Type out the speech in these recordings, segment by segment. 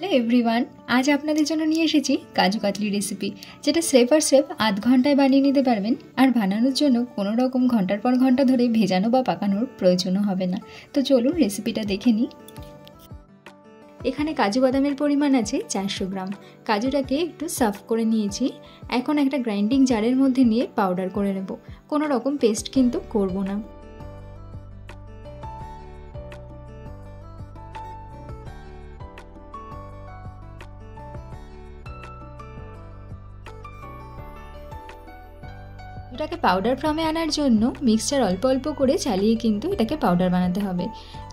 Hello everyone, আজ আপনাদের জন্য নিয়ে এসেছি কাজু কাতলি রেসিপি, যেটা স্রেফ আর স্রেফ আধ ঘন্টায় বানিয়ে নিতে পারবেন। আর বানানোর জন্য কোনো রকম ঘন্টার পর ঘন্টা ধরে ভেজানো বা পাকানোর প্রয়োজনও হবে না। তো চলুন রেসিপিটা দেখে নিই। এখানে কাজু বাদামের পরিমাণ আছে 400 গ্রাম। কাজুটাকে একটু সাফ করে নিয়েছি। এখন একটা গ্রাইন্ডিং জারের মধ্যে নিয়ে পাউডার করে নেব। কোনো রকম পেস্ট কিন্তু করব না। এটাকে পাউডার ফর্মে আনার জন্য মিক্সচার অল্প অল্প করে চালিয়ে কিন্তু এটাকে পাউডার বানাতে হবে।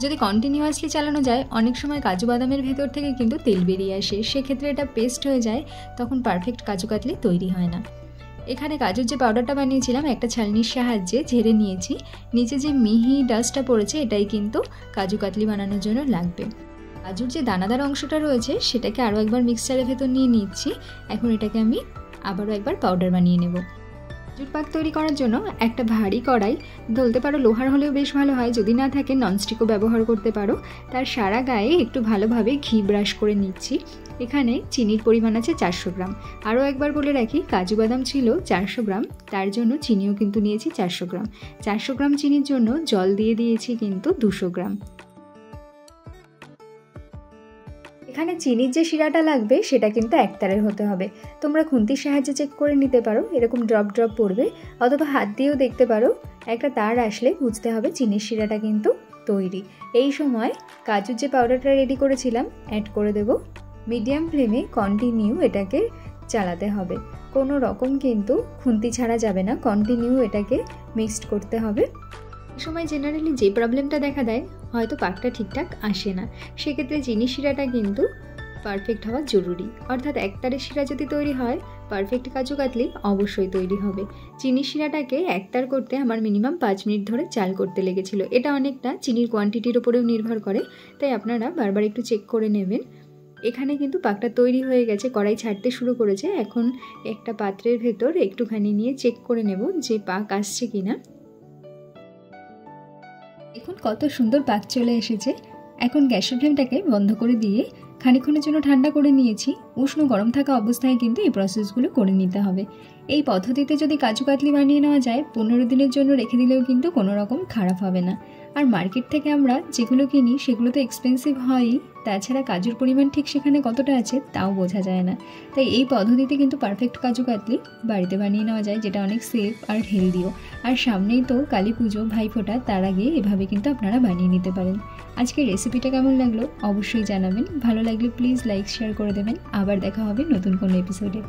যদি কন্টিনিউয়াসলি চালানো যায়, অনেক সময় কাজু বাদামের ভেতর থেকে কিন্তু তেল বেরিয়ে আসে, সেক্ষেত্রে এটা পেস্ট হয়ে যায়, তখন পারফেক্ট কাজু কাতলি তৈরি হয় না। এখানে কাজুর যে পাউডারটা বানিয়েছিলাম একটা ছালনির সাহায্যে ঝেড়ে নিয়েছি। নিচে যে মিহি ডাস্টটা পড়েছে এটাই কিন্তু কাজু কাতলি বানানোর জন্য লাগবে। কাজুর যে দানাদার অংশটা রয়েছে সেটাকে আরও একবার মিক্সচারের ভেতর নিয়ে নিচ্ছি। এখন এটাকে আমি আবারও একবার পাউডার বানিয়ে নেব। কাজুর পাক তৈরি করার জন্য একটা ভারী কড়াই, বলতে পারো লোহার হলেও বেশ ভালো হয়, যদি না থাকে ননস্টিকও ব্যবহার করতে পারো। তার সারা গায়ে একটু ভালোভাবে ঘি ব্রাশ করে নিচ্ছি। এখানে চিনির পরিমাণ আছে 400 গ্রাম। আরও একবার বলে রাখি, কাজু বাদাম ছিল 400 গ্রাম, তার জন্য চিনিও কিন্তু নিয়েছি 400 গ্রাম। 400 গ্রাম চিনির জন্য জল দিয়ে দিয়েছি কিন্তু 200 গ্রাম। এখানে চিনির যে শিরাটা লাগবে সেটা কিন্তু একতারের হতে হবে। তোমরা খুন্তির সাহায্যে চেক করে নিতে পারো, এরকম ড্রপ ড্রপ পড়বে, অথবা হাত দিয়েও দেখতে পারো। একটা তার আসলে বুঝতে হবে চিনির শিরাটা কিন্তু তৈরি। এই সময় কাজুর যে পাউডারটা রেডি করেছিলাম অ্যাড করে দেব। মিডিয়াম ফ্লেমে কন্টিনিউ এটাকে চালাতে হবে, কোনো রকম কিন্তু খুন্তি ছাড়া যাবে না, কন্টিনিউ এটাকে মিক্সড করতে হবে। এই সময় জেনারেলি যে প্রবলেমটা দেখা দেয়, হয়তো পাকটা ঠিকঠাক আসে না, সেক্ষেত্রে চিনির শিরাটা কিন্তু পারফেক্ট হওয়া জরুরি। অর্থাৎ একতারের শিরা যদি তৈরি হয়, পারফেক্ট কাজু কাতলি অবশ্যই তৈরি হবে। চিনির শিরাটাকে একতার করতে আমার মিনিমাম 5 মিনিট ধরে চাল করতে লেগেছিল। এটা অনেকটা চিনির কোয়ান্টিটির উপরেও নির্ভর করে, তাই আপনারা বারবার একটু চেক করে নেবেন। এখানে কিন্তু পাকটা তৈরি হয়ে গেছে, কড়াই ছাড়তে শুরু করেছে। এখন একটা পাত্রের ভেতর একটুখানি নিয়ে চেক করে নেব যে পাক আসছে কিনা। এখন কত সুন্দর পাক চলে এসেছে। এখন গ্যাসের ফ্লেমটাকে বন্ধ করে দিয়ে খানিকক্ষণের জন্য ঠান্ডা করে নিয়েছি। উষ্ণ গরম থাকা অবস্থায় কিন্তু এই প্রসেসগুলো করে নিতে হবে। এই পদ্ধতিতে যদি কাজু কাতলি বানিয়ে নেওয়া যায়, 15 দিনের জন্য রেখে দিলেও কিন্তু কোনো রকম খারাপ হবে না। আর মার্কেট থেকে আমরা যেগুলো কিনি সেগুলো তো এক্সপেন্সিভ হয়ই, তাছাড়া কাজুর পরিমাণ ঠিক সেখানে কতটা আছে তাও বোঝা যায় না। তাই এই পদ্ধতিতে কিন্তু পারফেক্ট কাজু কাতলি বাড়িতে বানিয়ে নেওয়া যায়, যেটা অনেক সেফ আর হেলদিও। আর সামনেই তো কালী পুজো, ভাইফোঁটা, তার আগে এভাবে কিন্তু আপনারা বানিয়ে নিতে পারেন। আজকের রেসিপিটা কেমন লাগলো অবশ্যই জানাবেন। ভালো লাগলে প্লিজ লাইক শেয়ার করে দেবেন। আবার দেখা হবে নতুন কোনো এপিসোডে।